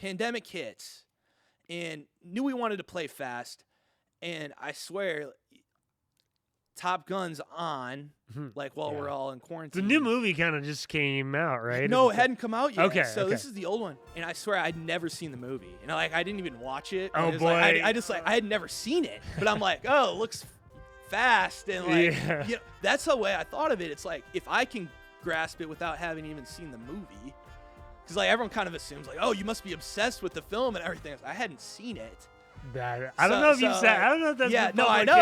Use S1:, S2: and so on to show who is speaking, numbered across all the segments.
S1: pandemic hits, and knew we wanted to play fast, and I swear, Top Gun's on, while we're all in quarantine.
S2: The new movie kind of just came out, right?
S1: No, it hadn't come out yet.
S2: Okay,
S1: so this is the old one, and I swear I'd never seen the movie. I didn't even watch it.
S2: Oh,
S1: it
S2: boy.
S1: I had never seen it, but I'm like, oh, it looks fast, and that's the way I thought of it. It's like, if I can grasp it without having even seen the movie, because everyone kind of assumes oh, you must be obsessed with the film and everything. I hadn't seen it.
S2: I don't know if you said. I don't know if that's.
S1: Yeah, no, I know.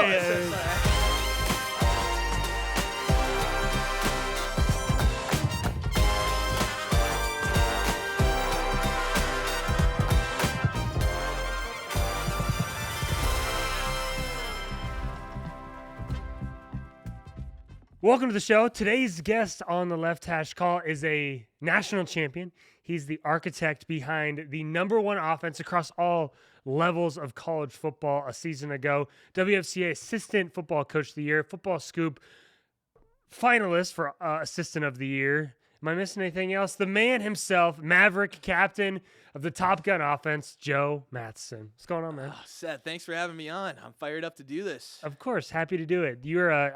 S2: Welcome to the show. Today's guest on the Left Hash Call is a national champion. He's the architect behind the #1 offense across all levels of college football a season ago. WFCA Assistant Football Coach of the Year, Football Scoop finalist for Assistant of the Year. Am I missing anything else? The man himself, Maverick captain of the Top Gun offense, Joe Matheson. What's going on, man?
S1: Oh, Seth, thanks for having me on. I'm fired up to do this.
S2: Of course, happy to do it.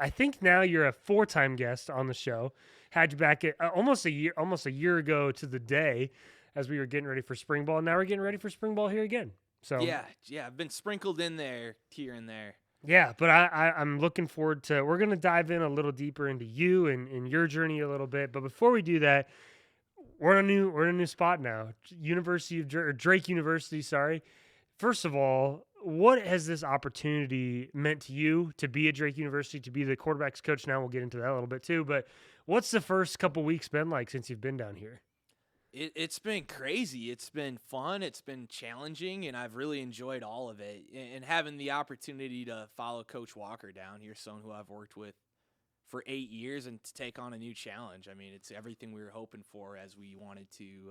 S2: I think now you're a 4-time guest on the show. Had you back at almost a year ago to the day, as we were getting ready for spring ball. Now we're getting ready for spring ball here again. So
S1: yeah, I've been sprinkled in there here and there.
S2: Yeah, but I'm looking forward to. We're gonna dive in a little deeper into you and your journey a little bit. But before we do that, we're in a new spot now. Drake University. Sorry. First of all, what has this opportunity meant to you to be at Drake University, to be the quarterbacks coach? Now we'll get into that a little bit too. But what's the first couple weeks been like since you've been down here?
S1: It's been crazy. It's been fun. It's been challenging, and I've really enjoyed all of it. And having the opportunity to follow Coach Walker down here, someone who I've worked with for 8 years, and to take on a new challenge. I mean, it's everything we were hoping for as we wanted to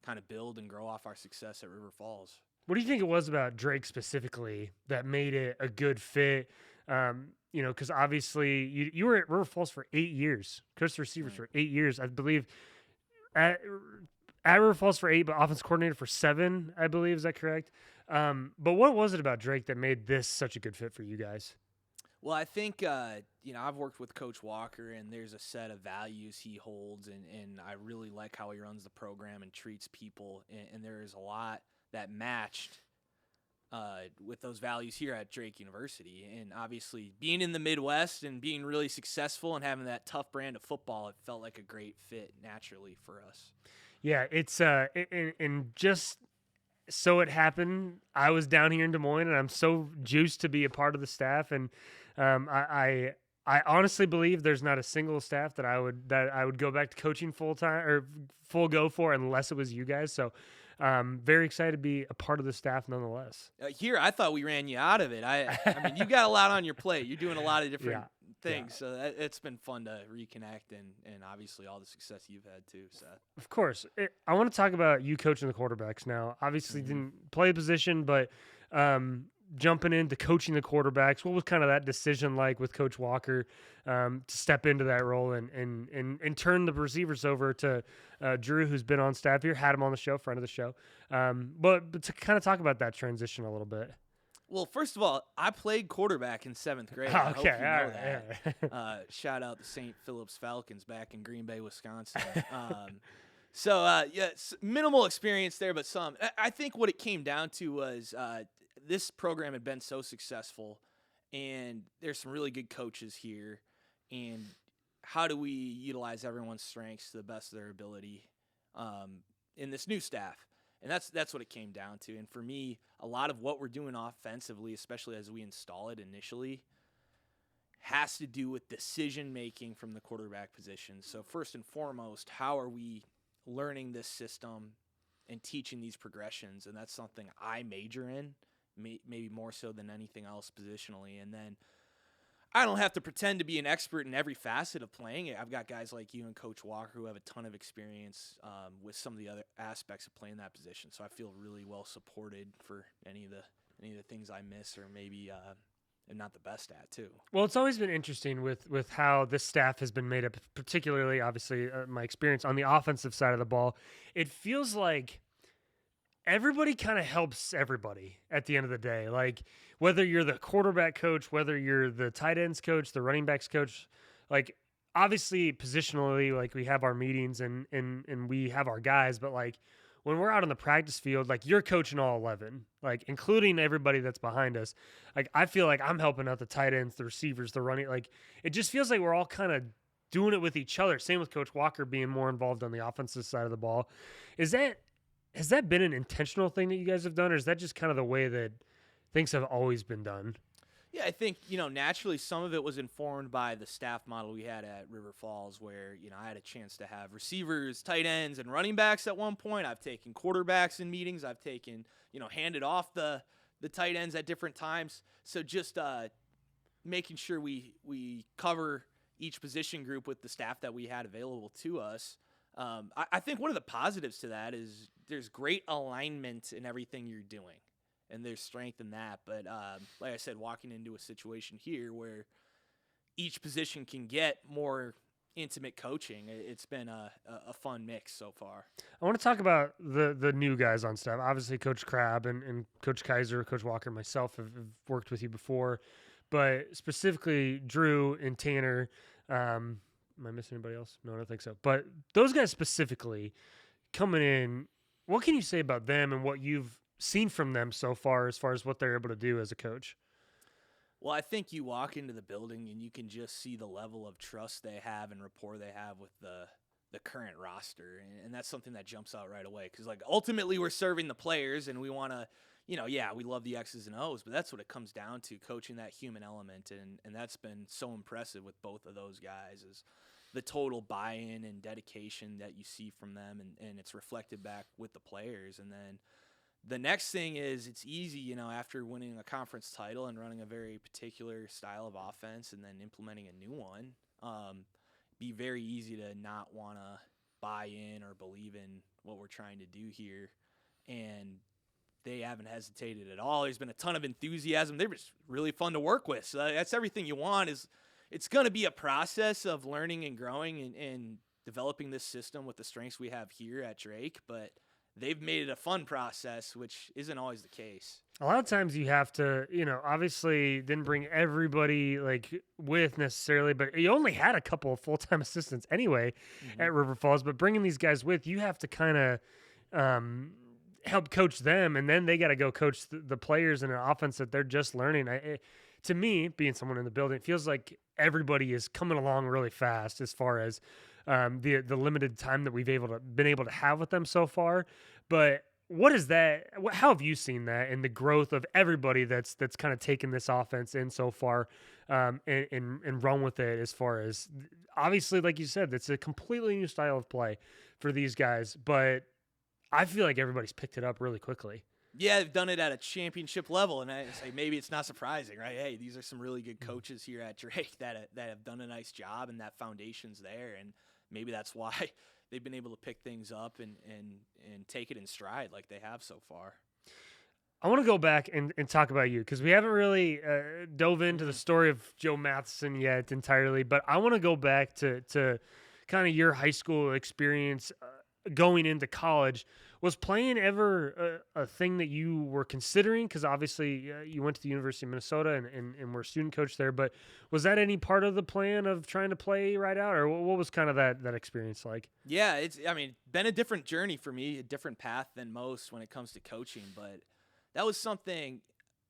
S1: kind of build and grow off our success at River Falls.
S2: What do you think it was about Drake specifically that made it a good fit? Because obviously you were at River Falls for 8 years, coached the receivers for 8 years, I believe. At River Falls for 8, but offense coordinator for 7, I believe. Is that correct? But what was it about Drake that made this such a good fit for you guys?
S1: Well, I think, I've worked with Coach Walker, and there's a set of values he holds, and I really like how he runs the program and treats people, and there is a lot that matched with those values here at Drake University. And obviously, being in the Midwest and being really successful and having that tough brand of football, it felt like a great fit naturally for us.
S2: Yeah, it's and just so it happened, I was down here in Des Moines, and I'm so juiced to be a part of the staff. And I honestly believe there's not a single staff that I would go back to coaching full time or full go for unless it was you guys. So very excited to be a part of the staff nonetheless.
S1: Here, I thought we ran you out of it. I mean, you got a lot on your plate. You're doing a lot of different things. Yeah. So it's been fun to reconnect and obviously all the success you've had too, Seth.
S2: Of course. I want to talk about you coaching the quarterbacks now. Obviously didn't play a position, but jumping into coaching the quarterbacks, what was kind of that decision like with Coach Walker to step into that role and turn the receivers over to Drew, who's been on staff here, had him on the show, friend of the show. But to kind of talk about that transition a little bit.
S1: Well, first of all, I played quarterback in 7th grade.
S2: Okay,
S1: I hope you know
S2: that.
S1: Yeah. Shout out the St. Philip's Falcons back in Green Bay, Wisconsin. Minimal experience there, but some. I think what it came down to was this program had been so successful, and there's some really good coaches here, and how do we utilize everyone's strengths to the best of their ability in this new staff? And that's what it came down to. And for me, a lot of what we're doing offensively, especially as we install it initially, has to do with decision-making from the quarterback position. So first and foremost, how are we learning this system and teaching these progressions? And that's something I major in, maybe more so than anything else positionally. And then I don't have to pretend to be an expert in every facet of playing it. I've got guys like you and Coach Walker who have a ton of experience with some of the other aspects of playing that position. So I feel really well supported for any of the things I miss or maybe am not the best at too.
S2: Well, it's always been interesting with how this staff has been made up, particularly obviously my experience on the offensive side of the ball. It feels like everybody kind of helps everybody at the end of the day. Like whether you're the quarterback coach, whether you're the tight ends coach, the running backs coach, like obviously positionally, like we have our meetings and we have our guys, but like when we're out on the practice field, like you're coaching all 11, like including everybody that's behind us. Like I feel like I'm helping out the tight ends, the receivers, the running. Like it just feels like we're all kind of doing it with each other. Same with Coach Walker being more involved on the offensive side of the ball. Is that Has that been an intentional thing that you guys have done, or is that just kind of the way that things have always been done?
S1: Yeah, I think, naturally some of it was informed by the staff model we had at River Falls where, I had a chance to have receivers, tight ends, and running backs at one point. I've taken quarterbacks in meetings. I've taken, handed off the tight ends at different times. So just making sure we cover each position group with the staff that we had available to us. I think one of the positives to that is there's great alignment in everything you're doing, and there's strength in that. But like I said, walking into a situation here where each position can get more intimate coaching, it's been a fun mix so far.
S2: I want to talk about the new guys on staff. Obviously, Coach Crabb and Coach Kaiser, Coach Walker, myself have worked with you before, but specifically Drew and Tanner. Am I missing anybody else? No, I don't think so. But those guys specifically coming in, what can you say about them and what you've seen from them so far as what they're able to do as a coach?
S1: Well, I think you walk into the building and you can just see the level of trust they have and rapport they have with the current roster. And that's something that jumps out right away. Because, ultimately we're serving the players and we want to, we love the X's and O's, but that's what it comes down to, coaching that human element. And that's been so impressive with both of those guys is the total buy-in and dedication that you see from them, and it's reflected back with the players. And then the next thing is it's easy, after winning a conference title and running a very particular style of offense and then implementing a new one, be very easy to not want to buy in or believe in what we're trying to do here. And they haven't hesitated at all. There's been a ton of enthusiasm. They're just really fun to work with. So that's everything you want. Is it's going to be a process of learning and growing and developing this system with the strengths we have here at Drake, but they've made it a fun process, which isn't always the case.
S2: A lot of times you have to, obviously didn't bring everybody with necessarily, but you only had a couple of full-time assistants anyway at River Falls, but bringing these guys with, you have to kind of help coach them, and then they got to go coach the players in an offense that they're just learning. To me, being someone in the building, it feels like everybody is coming along really fast as far as the limited time that we've been able to have with them so far. But what is that? How have you seen that in the growth of everybody that's kind of taken this offense in so far and run with it? As far as obviously, like you said, it's a completely new style of play for these guys, but I feel like everybody's picked it up really quickly.
S1: Yeah, they've done it at a championship level, and I say maybe it's not surprising, right? Hey, these are some really good coaches here at Drake that have done a nice job, and that foundation's there, and maybe that's why they've been able to pick things up and take it in stride like they have so far.
S2: I want to go back and talk about you because we haven't really dove into the story of Joe Matheson yet entirely, but I want to go back to kind of your high school experience going into college. Was playing ever a thing that you were considering? Because obviously you went to the University of Minnesota and were a student coach there, but was that any part of the plan of trying to play right out, or what was kind of that experience like?
S1: Yeah, it's been a different journey for me, a different path than most when it comes to coaching, but that was something.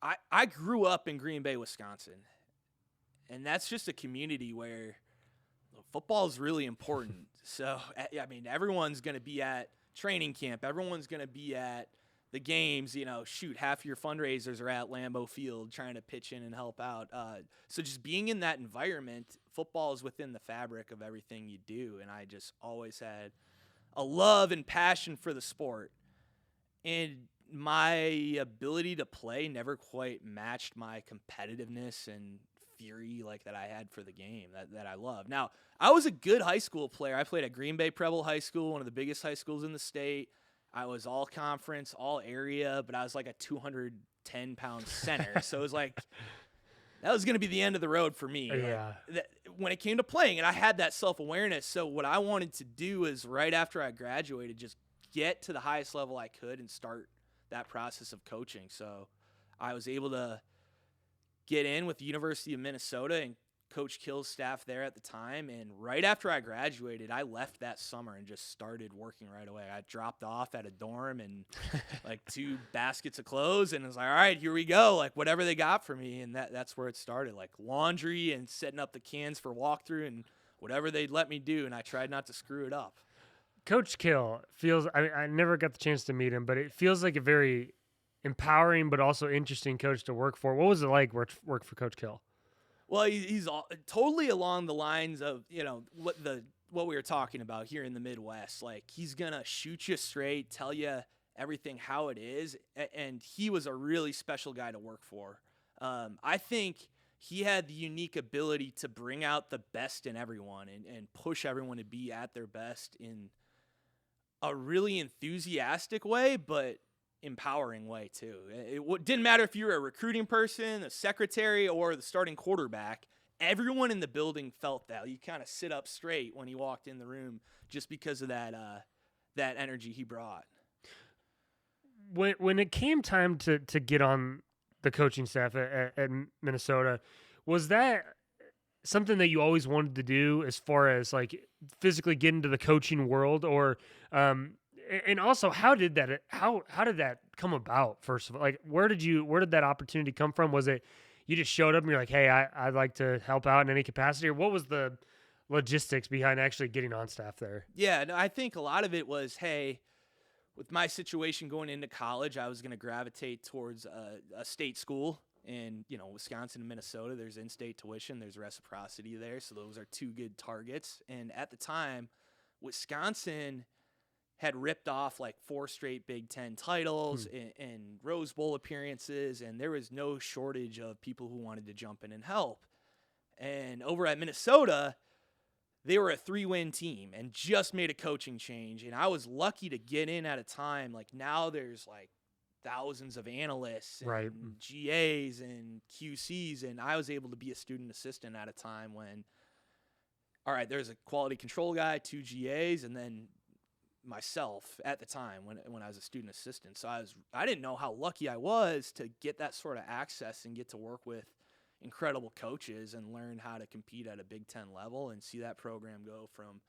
S1: I grew up in Green Bay, Wisconsin, and that's just a community where football is really important. So, everyone's going to be at training camp. Everyone's going to be at the games. Half your fundraisers are at Lambeau Field trying to pitch in and help out. So just being in that environment, football is within the fabric of everything you do. And I just always had a love and passion for the sport. And my ability to play never quite matched my competitiveness and fury that I had for the game that I love. Now, I was a good high school player. I played at Green Bay Preble High School, one of the biggest high schools in the state. I was all conference, all area, but I was like a 210-pound center. So it was that was going to be the end of the road for me.
S2: Yeah.
S1: When it came to playing, and I had that self-awareness. So what I wanted to do is right after I graduated, just get to the highest level I could and start that process of coaching. So I was able to get in with the University of Minnesota and Coach Kill's staff there at the time. And right after I graduated, I left that summer and just started working right away. I dropped off at a dorm and like 2 baskets of clothes, and was like, all right, here we go. Like whatever they got for me. And that's where it started, like laundry and setting up the cans for walkthrough and whatever they'd let me do. And I tried not to screw it up.
S2: Coach Kill feels, I never got the chance to meet him, but it feels like a very empowering but also interesting coach to work for. What was it like work for Coach Kill?
S1: Well, he's totally along the lines of, what we were talking about here in the Midwest. Like he's going to shoot you straight, tell you everything how it is. And he was a really special guy to work for. I think he had the unique ability to bring out the best in everyone and push everyone to be at their best in a really enthusiastic way, but empowering way too. It didn't matter if you were a recruiting person, a secretary, or the starting quarterback. Everyone in the building felt that. You kind of sit up straight when he walked in the room just because of that energy he brought.
S2: When it came time to get on the coaching staff at Minnesota, was that something that you always wanted to do as far as like physically get into the coaching world, or and also how did that come about? First of all, like where did that opportunity come from? Was it you just showed up and you're like, hey, I'd like to help out in any capacity, or what was the logistics behind actually getting on staff there?
S1: Yeah, no, I think a lot of it was, hey, with my situation going into college, I was going to gravitate towards a state school. And, Wisconsin and Minnesota, there's in-state tuition, there's reciprocity there. So those are 2 good targets. And at the time, Wisconsin had ripped off like 4 straight Big Ten titles and Rose Bowl appearances. And there was no shortage of people who wanted to jump in and help. And over at Minnesota, they were a 3-win team and just made a coaching change. And I was lucky to get in at a time. Like now there's like thousands of analysts and
S2: right.
S1: GAs and QCs, and I was able to be a student assistant at a time when, all right, there's a quality control guy, 2 GAs, and then myself at the time when I was a student assistant. So I didn't know how lucky I was to get that sort of access and get to work with incredible coaches and learn how to compete at a Big Ten level and see that program go from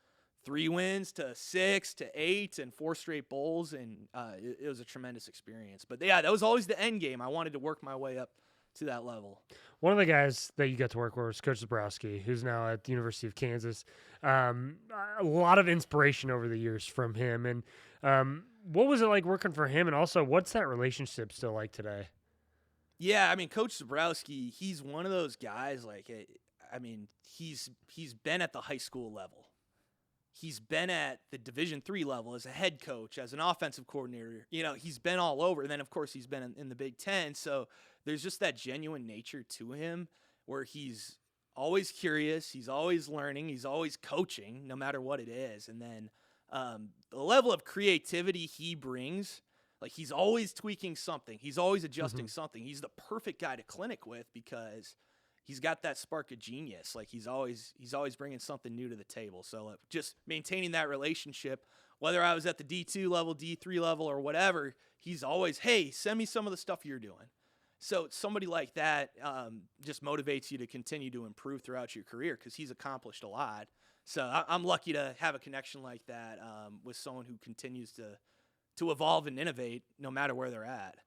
S1: 3 wins to 6 to 8 and 4 straight bowls. And it was a tremendous experience. But yeah, that was always the end game. I wanted to work my way up to that level.
S2: One of the guys that you got to work with was Coach Zabrowski, who's now at the University of Kansas. A lot of inspiration over the years from him. And what was it like working for him? And also, what's that relationship still like today?
S1: Yeah, I mean, Coach Zabrowski, he's one of those guys, like, I mean, he's been at the high school level. He's been at the Division III level as a head coach, as an offensive coordinator. He's been all over. And then, of course, he's been in the Big Ten. So there's just that genuine nature to him where he's always curious. He's always learning. He's always coaching, no matter what it is. And then the level of creativity he brings, like he's always tweaking something. He's always adjusting something. He's the perfect guy to clinic with because he's got that spark of genius. Like he's always bringing something new to the table. So just maintaining that relationship, whether I was at the D2 level, D3 level, or whatever, he's always, hey, send me some of the stuff you're doing. So somebody like that just motivates you to continue to improve throughout your career because he's accomplished a lot. So I'm lucky to have a connection like that with someone who continues to evolve and innovate no matter where they're at.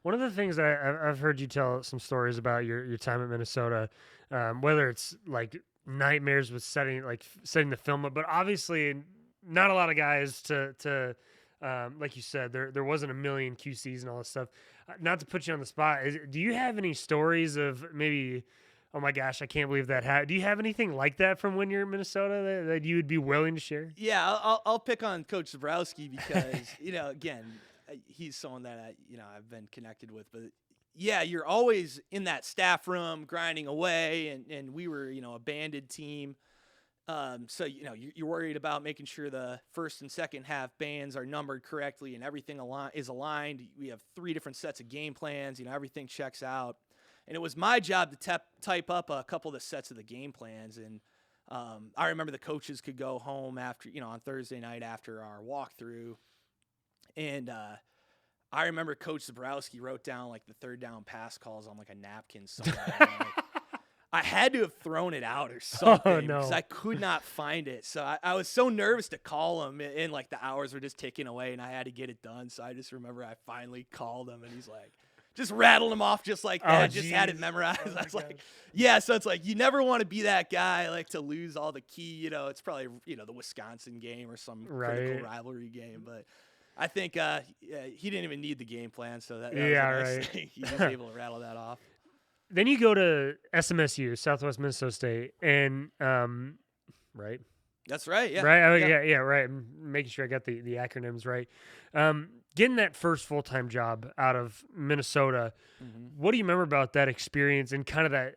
S2: One of the things that I've heard you tell some stories about your time at Minnesota, whether it's like nightmares with setting the film up, but obviously not a lot of guys to like you said, there wasn't a million QCs and all this stuff. Not to put you on the spot, do you have any stories of maybe, oh my gosh, I can't believe that happened? Do you have anything like that from when you're in Minnesota that you would be willing to share?
S1: Yeah, I'll pick on Coach Zabrowski because, again, he's someone that I've been connected with. But yeah, you're always in that staff room grinding away, and we were, a banded team. So, you're worried about making sure the first and second half bands are numbered correctly and everything is aligned. We have 3 different sets of game plans. Everything checks out. And it was my job to type up a couple of the sets of the game plans. And I remember the coaches could go home after, on Thursday night after our walkthrough. And I remember Coach Zabrowski wrote down like the third down pass calls on like a napkin somewhere. And, like, I had to have thrown it out or something because I could not find it. So I was so nervous to call him, and like the hours were just ticking away, and I had to get it done. So I just remember I finally called him, and he's like, just rattled him off just like that. Just had it memorized. I was like, yeah. So it's like you never want to be that guy like to lose all the key. It's probably the Wisconsin game or some critical rivalry game, but. I think he didn't even need the game plan, so that was a nice thing. He was able to rattle that off.
S2: Then you go to SMSU, Southwest Minnesota State, and right?
S1: That's right. Yeah.
S2: Right. Yeah. Right. I'm making sure I got the acronyms right. Getting that first full-time job out of Minnesota. Mm-hmm. What do you remember about that experience and kind of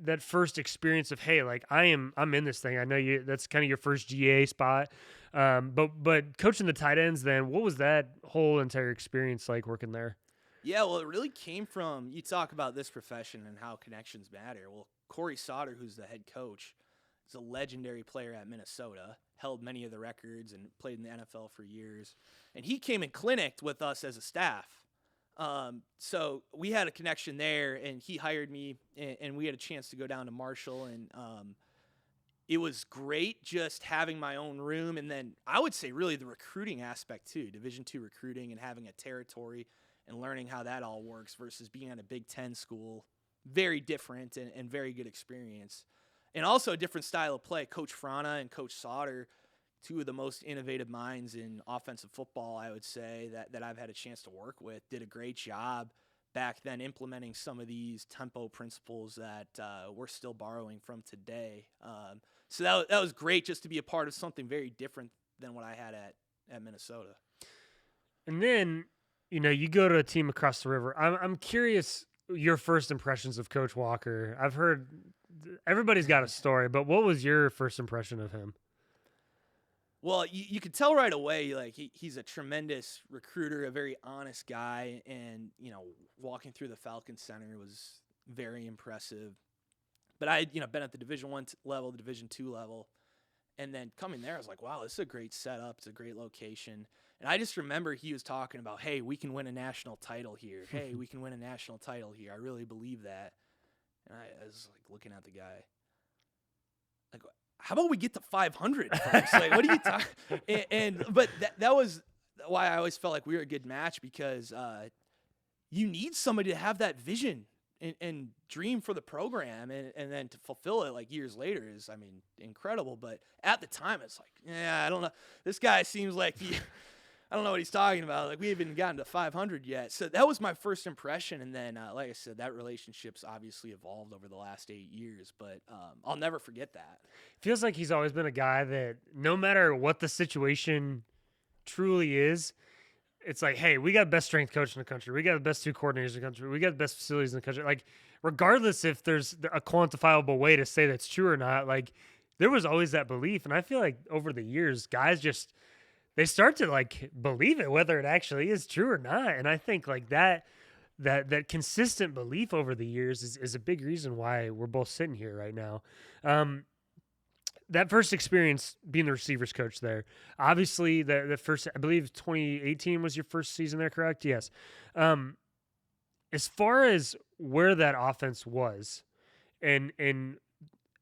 S2: that first experience of, hey, like I'm in this thing. I know that's kind of your first GA spot. But coaching the tight ends, then what was that whole entire experience like working there?
S1: Yeah, well, it really came from, you talk about this profession and how connections matter. Well, Corey Sauter, who's the head coach, is a legendary player at Minnesota, held many of the records and played in the NFL for years. And he came and clinicked with us as a staff. So we had a connection there, and he hired me, and we had a chance to go down to Marshall, and it was great just having my own room. And then I would say really the recruiting aspect too, Division II recruiting and having a territory and learning how that all works versus being at a Big Ten school. Very different and very good experience. And also a different style of play. Coach Frana and Coach Sauter, two of the most innovative minds in offensive football, I would say, that I've had a chance to work with, did a great job back then implementing some of these tempo principles that we're still borrowing from today. So that was great just to be a part of something very different than what I had at Minnesota.
S2: And then, you go to a team across the river. I'm curious your first impressions of Coach Walker. I've heard everybody's got a story, but what was your first impression of him?
S1: Well, you could tell right away, like he's a tremendous recruiter, a very honest guy, and walking through the Falcon Center was very impressive. But I had been at the Division I level, the Division II level, and then coming there, I was like, wow, this is a great setup. It's a great location. And I just remember he was talking about, hey, we can win a national title here. Hey, we can win a national title here. I really believe that. And I was like looking at the guy, like, how about we get to 500 first? Like, what are you talking? But that was why I always felt like we were a good match, because you need somebody to have that vision and dream for the program, and then to fulfill it like years later is, incredible. But at the time, it's like, yeah, I don't know. This guy seems like I don't know what he's talking about. Like, we haven't gotten to 500 yet. So that was my first impression. And then, like I said, that relationship's obviously evolved over the last 8 years, but I'll never forget that.
S2: Feels like he's always been a guy that no matter what the situation truly is, it's like, hey, we got the best strength coach in the country. We got the best 2 coordinators in the country. We got the best facilities in the country. Like, regardless if there's a quantifiable way to say that's true or not, like, there was always that belief. And I feel like over the years, guys just – they start to like believe it, whether it actually is true or not. And I think like that consistent belief over the years is a big reason why we're both sitting here right now. That first experience being the receivers coach there, obviously the first, I believe 2018 was your first season there, correct? Yes. As far as where that offense was and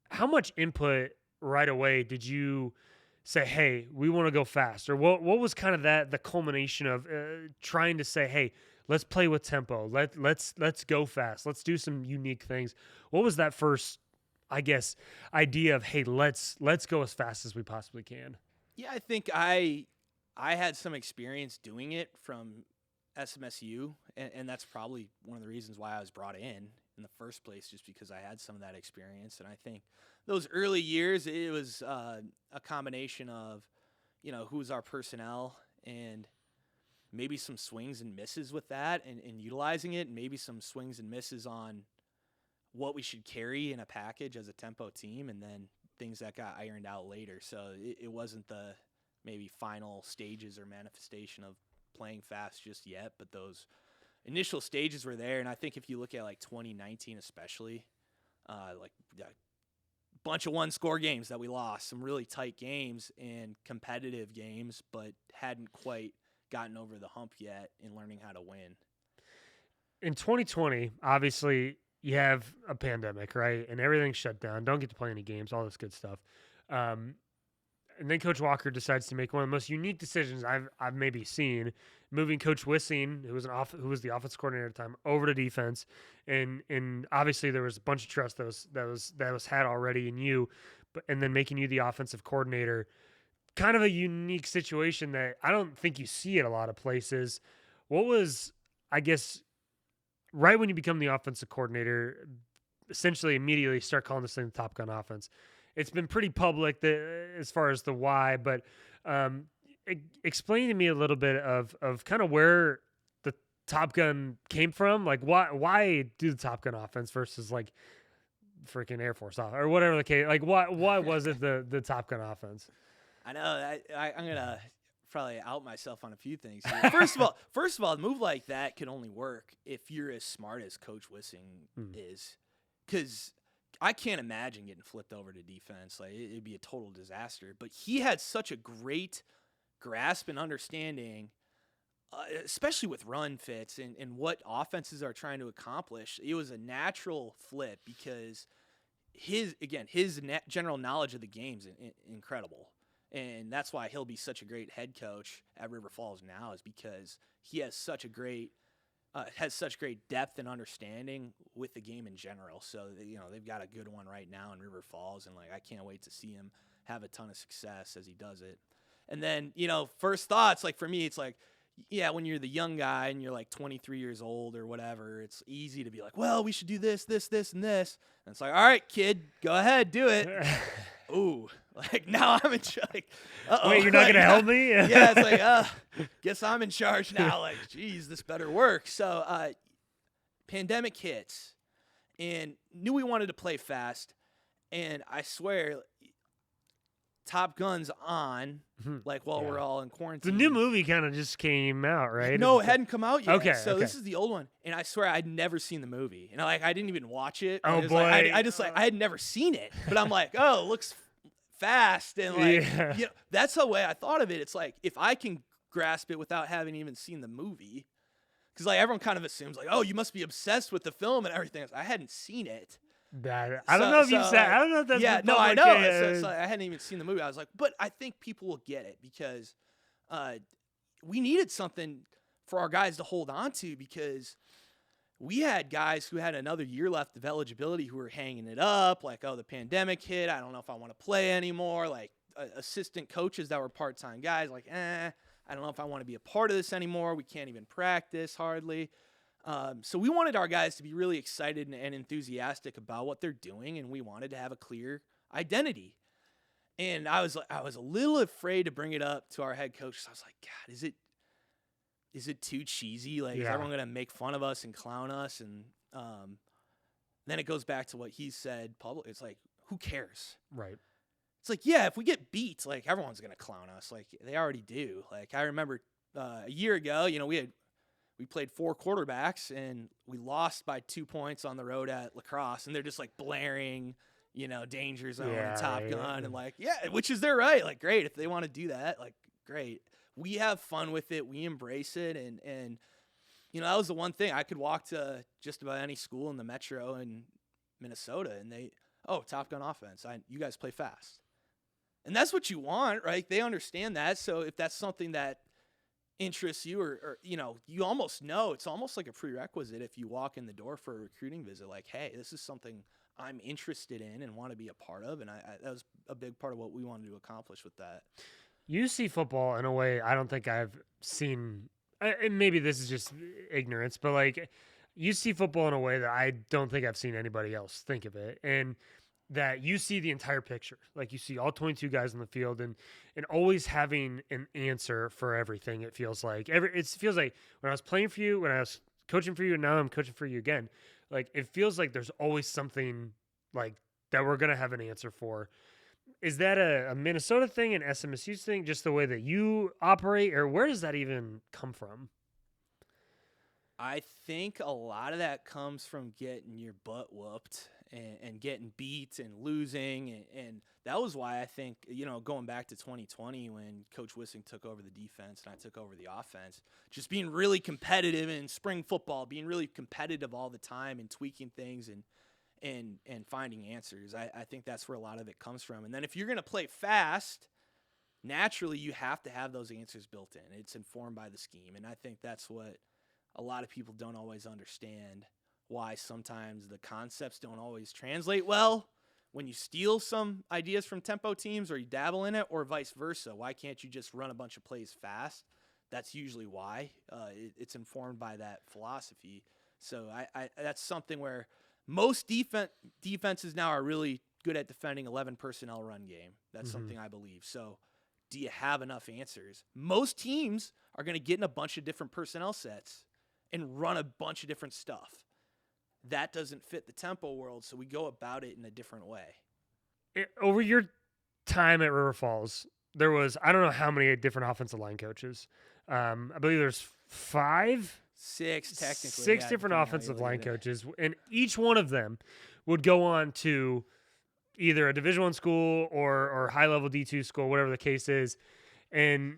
S2: how much input right away did you say, hey, we want to go fast? Or what was kind of the culmination of trying to say, hey, let's play with tempo. Let's go fast. Let's do some unique things. What was that first, I guess, idea of, hey, let's go as fast as we possibly can?
S1: Yeah, I think I had some experience doing it from SMSU, and that's probably one of the reasons why I was brought in the first place, just because I had some of that experience. And I think those early years, it was a combination of, who's our personnel and maybe some swings and misses with that and utilizing it, and maybe some swings and misses on what we should carry in a package as a tempo team, and then things that got ironed out later. So it wasn't the maybe final stages or manifestation of playing fast just yet, but those initial stages were there. And I think if you look at like 2019 especially, bunch of one-score games that we lost, some really tight games and competitive games, but hadn't quite gotten over the hump yet in learning how to win.
S2: In 2020, obviously, you have a pandemic, right? And everything's shut down. Don't get to play any games, all this good stuff. And then Coach Walker decides to make one of the most unique decisions I've maybe seen, moving Coach Wissing, who was the offense coordinator at the time, over to defense, and obviously there was a bunch of trust that was had already in you, and then making you the offensive coordinator, kind of a unique situation that I don't think you see at a lot of places. What was, I guess, right when you become the offensive coordinator, essentially immediately start calling this thing the Top Gun offense? It's been pretty public as far as the why, but explain to me a little bit of kind of where the Top Gun came from. Like, why do the Top Gun offense versus like freaking Air Force or whatever the case? Like, why was it the Top Gun offense?
S1: I know I'm gonna probably out myself on a few things here. First of all, a move like that can only work if you're as smart as Coach Wissing is, because I can't imagine getting flipped over to defense. Like, it'd be a total disaster. But he had such a great grasp and understanding, especially with run fits and what offenses are trying to accomplish. It was a natural flip because his general knowledge of the game's incredible. And that's why he'll be such a great head coach at River Falls now, is because he has such great depth and understanding with the game in general. So, they've got a good one right now in River Falls, and I can't wait to see him have a ton of success as he does it. And then, first thoughts, for me, it's when you're the young guy and you're 23 years old or whatever, it's easy to be like, well, we should do this, this, this, and this. And it's all right, kid, go ahead, do it. Ooh, now I'm in charge.
S2: Wait, you're not going to help me?
S1: Yeah, it's guess I'm in charge now. Geez, this better work. So, pandemic hits, and knew we wanted to play fast, and I swear, Top Gun's on, while we're all in quarantine.
S2: The new movie kind of just came out, right?
S1: No, it hadn't come out yet.
S2: Okay.
S1: So this is the old one, and I swear I'd never seen the movie, and I didn't even watch it.
S2: Oh, boy.
S1: I had never seen it, but I'm like, oh, it looks fast, and that's the way I thought of it. It's if I can grasp it without having even seen the movie, because everyone kind of assumes oh, you must be obsessed with the film and everything. I hadn't seen it.
S2: I don't know if you said. I don't know if that's.
S1: Yeah, no, I know. So I hadn't even seen the movie. I was but I think people will get it because we needed something for our guys to hold on to, because we had guys who had another year left of eligibility who were hanging it up. The pandemic hit. I don't know if I want to play anymore. Assistant coaches that were part-time guys. I don't know if I want to be a part of this anymore. We can't even practice hardly. So we wanted our guys to be really excited and enthusiastic about what they're doing, and we wanted to have a clear identity. And I was a little afraid to bring it up to our head coach. So I was like, God, is it too cheesy? Is everyone going to make fun of us and clown us? And then it goes back to what he said publicly. It's who cares?
S2: Right.
S1: It's if we get beat, everyone's going to clown us. They already do. I remember a year ago, we played 4 quarterbacks, and we lost by 2 points on the road at lacrosse, and they're just blaring, danger zone and Top Gun, and which is their right. Great if they want to do that. Great. We have fun with it. We embrace it, and that was the one thing. I could walk to just about any school in the metro in Minnesota, and Top Gun offense. You guys play fast, and that's what you want, right? They understand that. So if that's something that interests you, or you almost know, it's almost like a prerequisite if you walk in the door for a recruiting visit, hey, this is something I'm interested in and want to be a part of. And that was a big part of what we wanted to accomplish with that.
S2: You see football in a way I don't think I've seen, and maybe this is just ignorance, but you see football in a way that I don't think I've seen anybody else think of it. And that you see the entire picture. You see all 22 guys on the field, and always having an answer for everything. It feels like when I was playing for you, when I was coaching for you, and now I'm coaching for you again. It feels like there's always something that we're going to have an answer for. Is that a Minnesota thing, an SMSU thing, just the way that you operate, or where does that even come from?
S1: I think a lot of that comes from getting your butt whooped and getting beat and losing. And that was why I think, going back to 2020 when Coach Wissing took over the defense and I took over the offense, just being really competitive in spring football, being really competitive all the time and tweaking things and finding answers. I think that's where a lot of it comes from. And then if you're going to play fast, naturally you have to have those answers built in. It's informed by the scheme. And I think that's what a lot of people don't always understand, why sometimes the concepts don't always translate well when you steal some ideas from tempo teams or you dabble in it, or vice versa. Why can't you just run a bunch of plays fast? That's usually why. It's informed by that philosophy. So I that's something where most defenses now are really good at defending 11 personnel run game. That's something I believe. So do you have enough answers? Most teams are going to get in a bunch of different personnel sets and run a bunch of different stuff. That doesn't fit the tempo world, so we go about it in a different way.
S2: Over your time at River Falls, there was, I don't know how many different offensive line coaches. I believe there's
S1: six technically.
S2: Six different offensive line coaches, and each one of them would go on to either a Division I school or high-level D2 school, whatever the case is. And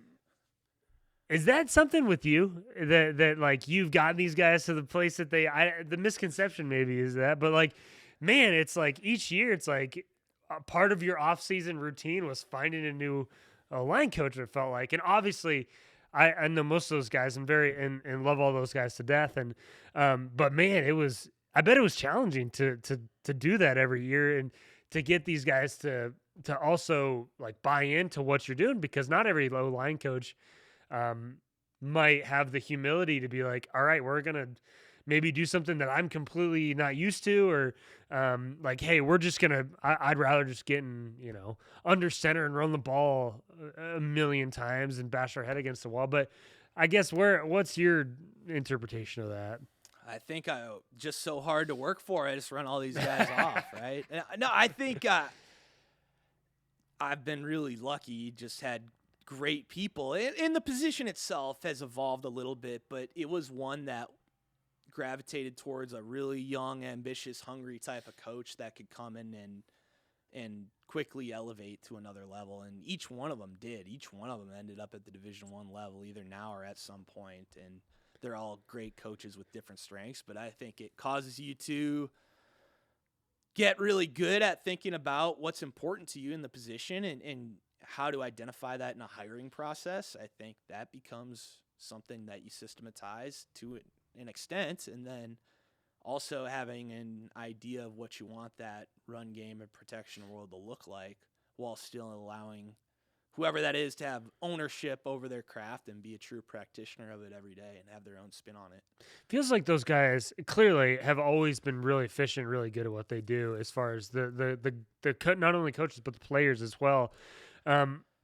S2: is that something with you that like you've gotten these guys to the place that the misconception maybe is that, but like, man, it's like each year it's like a part of your off-season routine was finding a new line coach, it felt like. And obviously I know most of those guys and love all those guys to death. And, but man, I bet it was challenging to do that every year and to get these guys to also like buy into what you're doing, because not every low line coach might have the humility to be like, all right, we're going to maybe do something that I'm completely not used to, or like, hey, we're just going to, I'd rather just get in, under center and run the ball a million times and bash our head against the wall. But I guess what's your interpretation of that?
S1: I think I just so hard to work for. I just run all these guys off, right? No, I think I've been really lucky, just had great people. And the position itself has evolved a little bit, but it was one that gravitated towards a really young, ambitious, hungry type of coach that could come in and quickly elevate to another level. And each one of them did. Each one of them ended up at the Division I level, either now or at some point. And they're all great coaches with different strengths, but I think it causes you to get really good at thinking about what's important to you in the position and how to identify that in a hiring process. I think that becomes something that you systematize to an extent, and then also having an idea of what you want that run game and protection world to look like, while still allowing whoever that is to have ownership over their craft and be a true practitioner of it every day and have their own spin on it.
S2: Feels like those guys clearly have always been really efficient, really good at what they do, as far as the not only coaches but the players as well.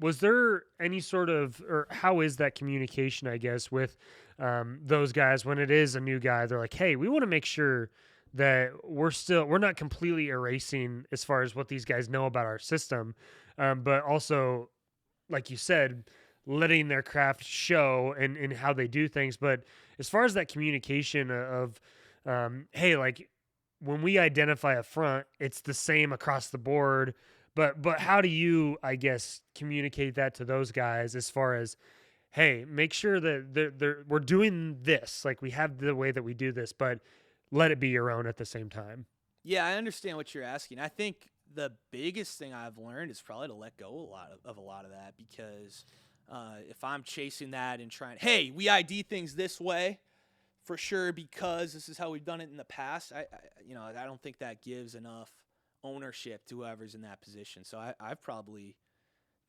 S2: Was there any sort of, or how is that communication, I guess, with those guys when it is a new guy? They're like, hey, we want to make sure that we're not completely erasing as far as what these guys know about our system, but also, like you said, letting their craft show and how they do things. But as far as that communication of, hey, like when we identify a front, it's the same across the board. But how do you, I guess, communicate that to those guys as far as, hey, make sure that we're doing this, like we have the way that we do this, but let it be your own at the same time?
S1: Yeah, I understand what you're asking. I think the biggest thing I've learned is probably to let go a lot of that, because if I'm chasing that and trying, hey, we ID things this way for sure because this is how we've done it in the past, I don't think that gives enough ownership to whoever's in that position. So I've probably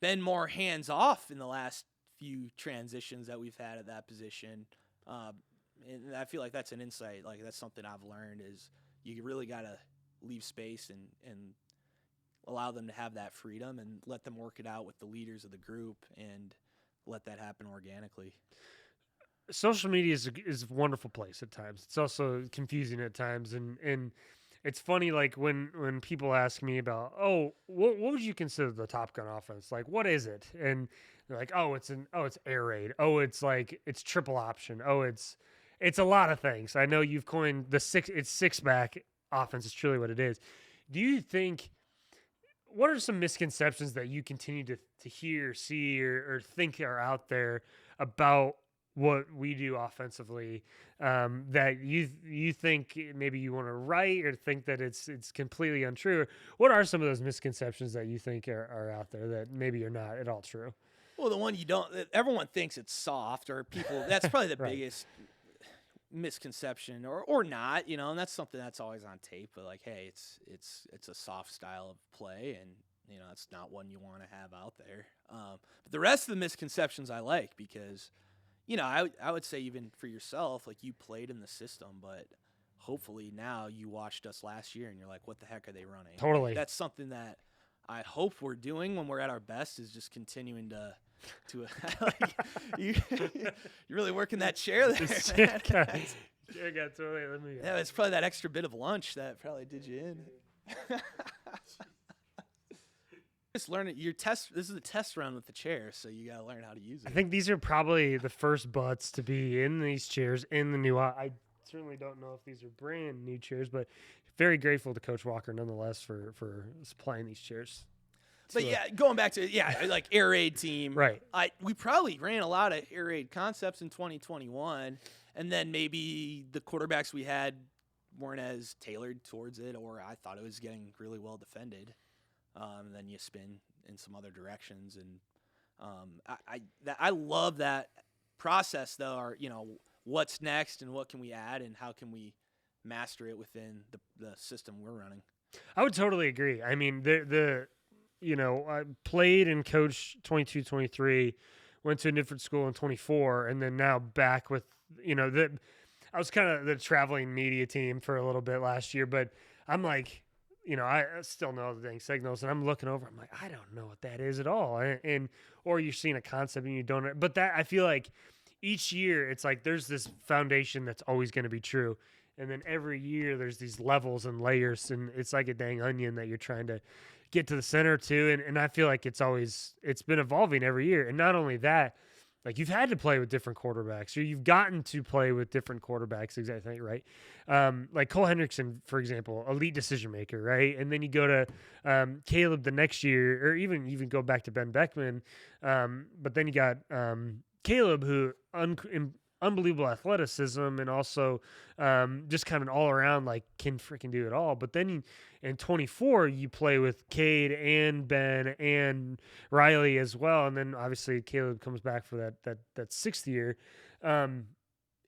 S1: been more hands off in the last few transitions that we've had at that position. And I feel like that's an insight. Like that's something I've learned, is you really got to leave space and allow them to have that freedom and let them work it out with the leaders of the group and let that happen organically.
S2: Social media is a wonderful place at times. It's also confusing at times. And it's funny, like when people ask me about, oh, what would you consider the Top Gun offense? Like, what is it? And they're like, it's air raid. Oh, it's triple option. Oh, it's a lot of things. I know you've coined it's six back offense is truly what it is. do you think, what are some misconceptions that you continue to hear, see, or think are out there about what we do offensively, that you think maybe you want to write or think that it's completely untrue? What are some of those misconceptions that you think are out there that maybe are not at all true?
S1: Well, the one you don't, everyone thinks it's soft, or people, that's probably the
S2: Right.
S1: biggest misconception, or not, and that's something that's always on tape. But like, hey, it's a soft style of play, and it's not one you want to have out there. But the rest of the misconceptions I like, because I would say, even for yourself, like, you played in the system, but hopefully now you watched us last year and you're like, what the heck are they running?
S2: Totally.
S1: That's something that I hope we're doing when we're at our best, is just continuing to like, you're really working that chair there.
S2: Chair got totally. Let me.
S1: Yeah, it's probably that extra bit of lunch that probably did you in. Just learn it. This is a test run with the chair, so you gotta learn how to use it.
S2: I think these are probably the first butts to be in these chairs in the new. I certainly don't know if these are brand new chairs, but very grateful to Coach Walker nonetheless for supplying these chairs.
S1: But yeah, going back to like air raid team,
S2: right?
S1: We probably ran a lot of air raid concepts in 2021, and then maybe the quarterbacks we had weren't as tailored towards it, or I thought it was getting really well defended. And then you spin in some other directions, and I love that process, though. Or what's next, and what can we add, and how can we master it within the system we're running.
S2: I would totally agree. I mean, I played and coached 22, 23, went to a different school in 24, and then now back with I was kind of the traveling media team for a little bit last year, but I'm like, I still know the dang signals, and I'm looking over. I'm like, I don't know what that is at all. And or you're seeing a concept and you don't. But that, I feel like each year it's like there's this foundation that's always going to be true, and then every year there's these levels and layers, and it's like a dang onion that you're trying to get to the center to. And I feel like it's been evolving every year. And not only that, like, you've had to play with different quarterbacks, or you've gotten to play with different quarterbacks, exactly, right? Like Cole Hendrickson, for example, elite decision maker, right? And then you go to Caleb the next year, or even go back to Ben Beckman. But then you got Caleb, who unbelievable athleticism, and also just kind of an all around, like, can freaking do it all. But then in 24, you play with Cade and Ben and Riley as well, and then obviously Caleb comes back for that sixth year.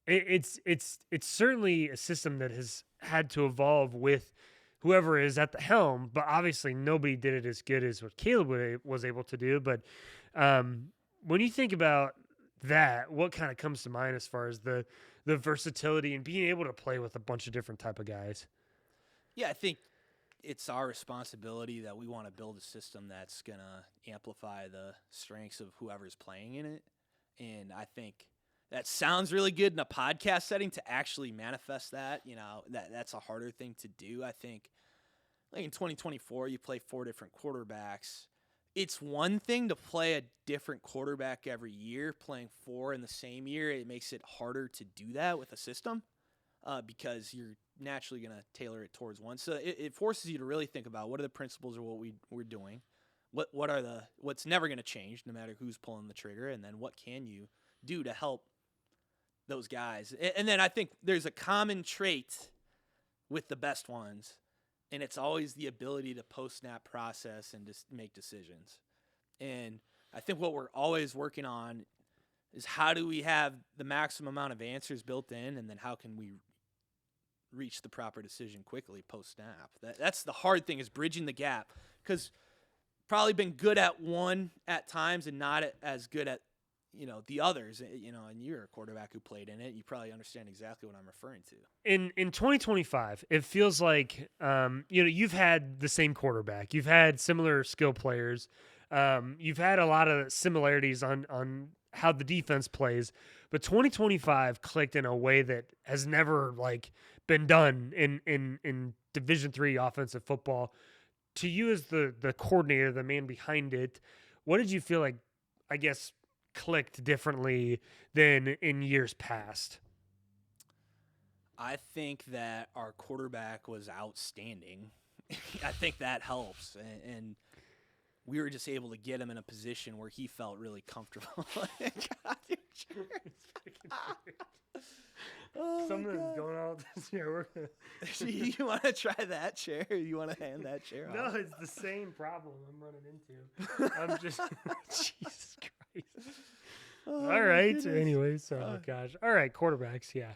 S2: It's certainly a system that has had to evolve with whoever is at the helm, but obviously nobody did it as good as what Caleb was able to do. But when you think about that, what kind of comes to mind as far as the versatility and being able to play with a bunch of different type of guys?
S1: Yeah, I think it's our responsibility that we want to build a system that's going to amplify the strengths of whoever's playing in it. And I think that sounds really good in a podcast setting. To actually manifest that, that's a harder thing to do. I think, like, in 2024, you play 4 different quarterbacks. It's one thing to play a different quarterback every year. Playing 4 in the same year, it makes it harder to do that with a system, because you're naturally going to tailor it towards one. So it forces you to really think about, what are the principles of what we're doing, what's never going to change no matter who's pulling the trigger, and then what can you do to help those guys. And then I think there's a common trait with the best ones, and it's always the ability to post-snap process and just make decisions. And I think what we're always working on is, how do we have the maximum amount of answers built in, and then how can we reach the proper decision quickly post-snap. That's the hard thing, is bridging the gap, because probably been good at one at times and not as good at the others. And you're a quarterback who played in it. You probably understand exactly what I'm referring to.
S2: In 2025, it feels like you've had the same quarterback. You've had similar skill players. You've had a lot of similarities on how the defense plays, but 2025 clicked in a way that has never been done in Division III offensive football. To you, as the coordinator, the man behind it, what did you feel like, I guess, clicked differently than in years past?
S1: I think that our quarterback was outstanding. I think that helps, and we were just able to get him in a position where he felt really comfortable. God, oh
S2: Something's going on with this chair.
S1: You want to try that chair? You want to hand that chair
S2: No,
S1: off?
S2: it's the same problem I'm running into. I'm just Jesus Christ.
S1: Oh,
S2: All right.
S1: goodness.
S2: Anyways, oh gosh. All right, quarterbacks. Yeah.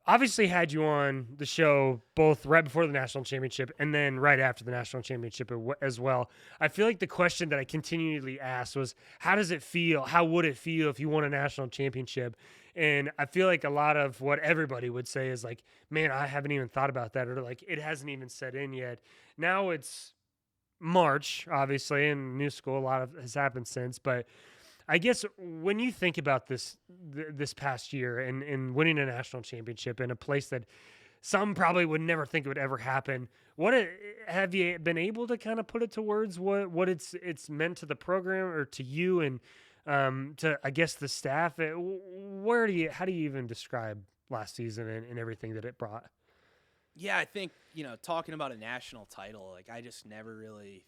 S2: Obviously had you on the show both right before the national championship and then right after the national championship as well. I feel like the question that I continually asked was, how does it feel? How would it feel if you won a national championship? And I feel like a lot of what everybody would say is like, man, I haven't even thought about that, or like it hasn't even set in yet. Now it's March, obviously, and new school, a lot of has happened since, but I guess when you think about this past year and winning a national championship in a place that some probably would never think it would ever happen, have you been able to kind of put it to words what it's meant to the program or to you and to I guess the staff? How do you even describe last season and everything that it brought?
S1: Yeah, I think talking about a national title, like I just never really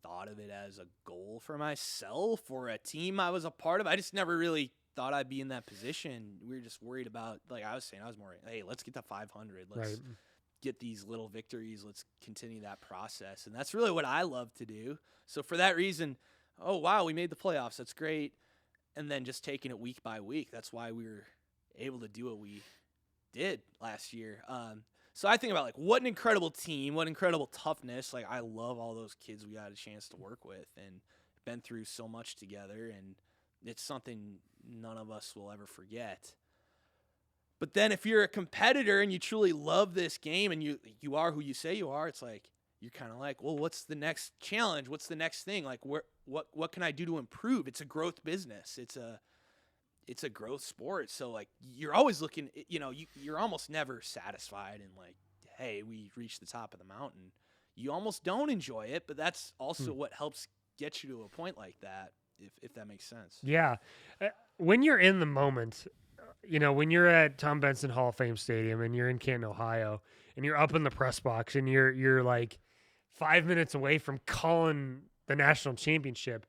S1: thought of it as a goal for myself or a team I was a part of. I just never really thought I'd be in that position. We were just worried about, like I was saying, I was more, hey, let's get to 500. Let's get these little victories. Let's continue that process. And that's really what I love to do. So for that reason, oh, wow, we made the playoffs. That's great. And then just taking it week by week. That's why we were able to do what we did last year. So I think about like what an incredible team, what incredible toughness. Like I love all those kids we got a chance to work with and been through so much together, and it's something none of us will ever forget. But then if you're a competitor and you truly love this game and you are who you say you are, it's like you're kind of like, well, what's the next challenge? What's the next thing? Like what can I do to improve? It's a growth business. It's a growth sport. So like you're always looking, you're almost never satisfied and like, hey, we reached the top of the mountain. You almost don't enjoy it, but that's also what helps get you to a point like that, if that makes sense.
S2: Yeah. When you're in the moment, when you're at Tom Benson Hall of Fame Stadium and you're in Canton, Ohio, and you're up in the press box and you're like 5 minutes away from calling the national championship,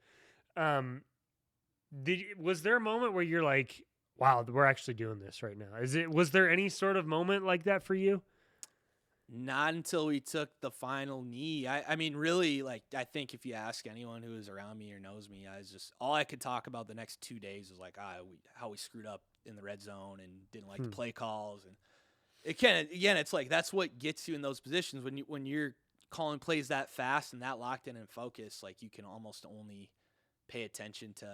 S2: was there a moment where you're like, wow, we're actually doing this right now? Was there any sort of moment like that for you?
S1: Not until we took the final knee. I mean, really, like, I think if you ask anyone who is around me or knows me, all I could talk about the next 2 days was like, how we screwed up in the red zone and didn't like the play calls. And it's like, that's what gets you in those positions when you're calling plays that fast and that locked in and focused, like you can almost only pay attention to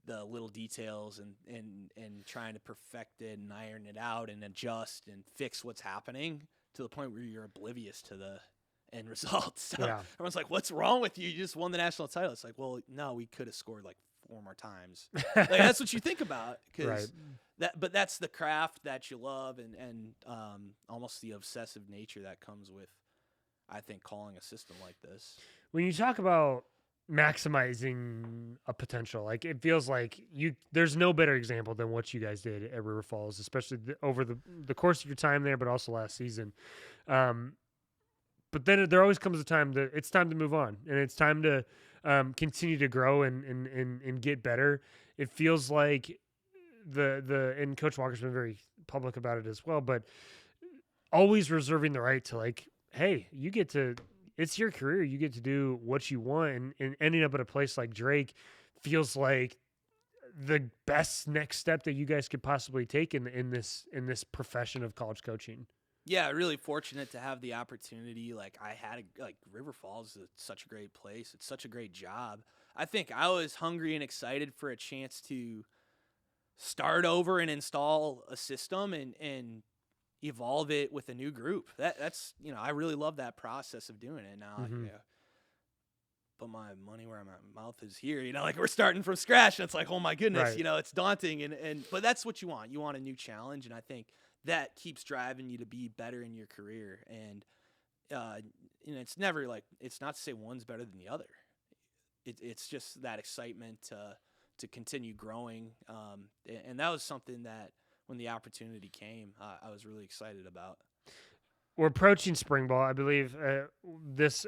S1: the little details and trying to perfect it and iron it out and adjust and fix what's happening to the point where you're oblivious to the end result. So everyone's like, what's wrong with you? You just won the national title. It's like, well, no, we could have scored like 4 more times. Like, that's what you think about. But that's the craft that you love and almost the obsessive nature that comes with, I think, calling a system like this.
S2: When you talk about maximizing a potential, like it feels like there's no better example than what you guys did at River Falls, especially over the course of your time there, but also last season. But then there always comes a time that it's time to move on and it's time to continue to grow and get better. It feels like and Coach Walker's been very public about it as well, but always reserving the right to like, hey, it's your career. You get to do what you want, and ending up at a place like Drake feels like the best next step that you guys could possibly take in this profession of college coaching.
S1: Yeah, really fortunate to have the opportunity. Like I had, River Falls is such a great place. It's such a great job. I think I was hungry and excited for a chance to start over and install a system and evolve it with a new group. That's I really love that process of doing it now. Put my money where my mouth is here. Like we're starting from scratch, and it's like, oh my goodness, it's daunting. But that's what you want. You want a new challenge, and I think that keeps driving you to be better in your career. And it's never like, it's not to say one's better than the other. It's just that excitement to continue growing. And that was something that when the opportunity came, I was really excited about.
S2: we're approaching spring ball. I believe when this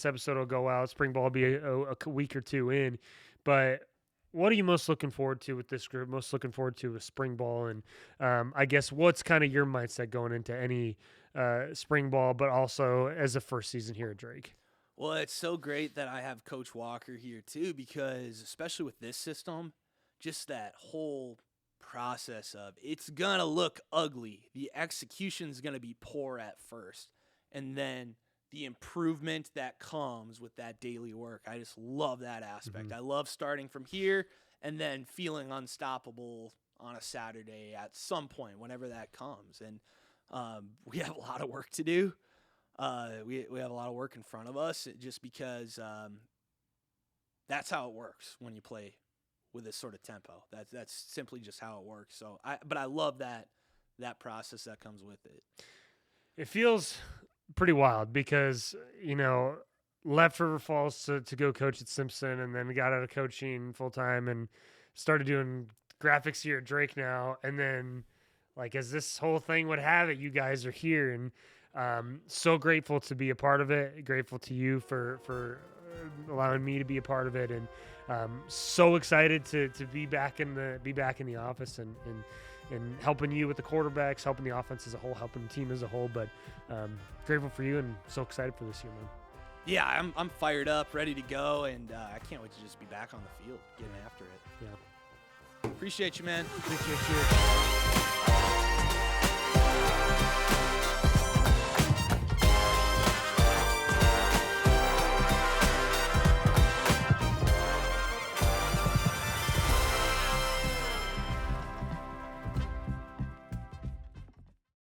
S2: episode will go out, spring ball will be a week or two in. But what are you most looking forward to with this group? Most looking forward to with spring ball, and I guess what's kind of your mindset going into any spring ball, but also as a first season here at Drake?
S1: Well, it's so great that I have Coach Walker here too, because especially with this system, just that whole process of it's gonna look ugly. The execution's gonna be poor at first, and then the improvement that comes with that daily work. I just love that aspect. I love starting from here and then feeling unstoppable on a Saturday at some point, whenever that comes. And we have a lot of work to do. We have a lot of work in front of us, just because that's how it works when you play with this sort of tempo. That's simply just how it works. So but I love that process that comes with it.
S2: It feels pretty wild because, left River Falls to go coach at Simpson, and then got out of coaching full time and started doing graphics here at Drake now. And then, as this whole thing would have it, you guys are here, and so grateful to be a part of it. Grateful to you for allowing me to be a part of it, and so excited to be back in the office and helping you with the quarterbacks, helping the offense as a whole, helping the team as a whole. But grateful for you and so excited for this year, man.
S1: Yeah, I'm fired up, ready to go, and I can't wait to just be back on the field, getting after it.
S2: Yeah.
S1: Appreciate you, man.
S2: Appreciate you.